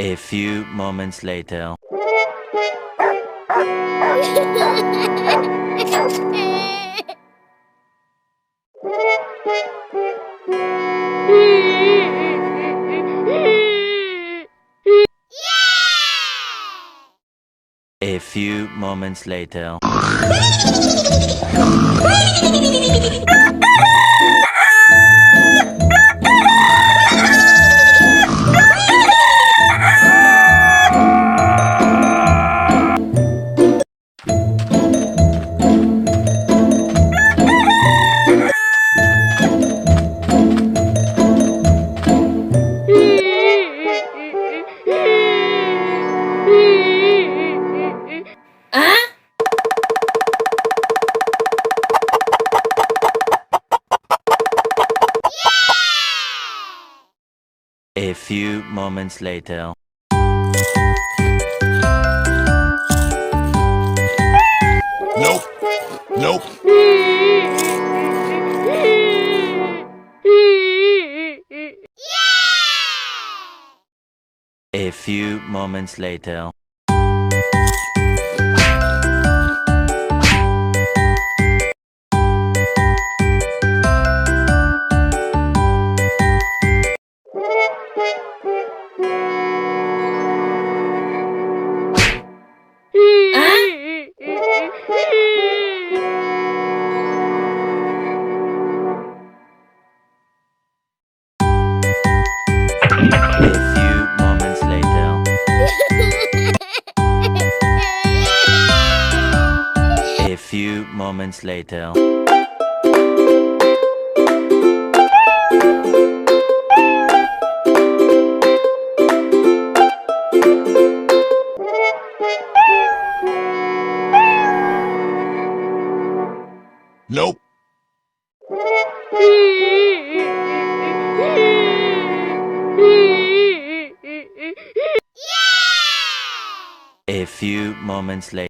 A few moments later. A few moments later. A few moments later. Nope. Nope. A few moments later. A few moments later. Nope. A few moments later.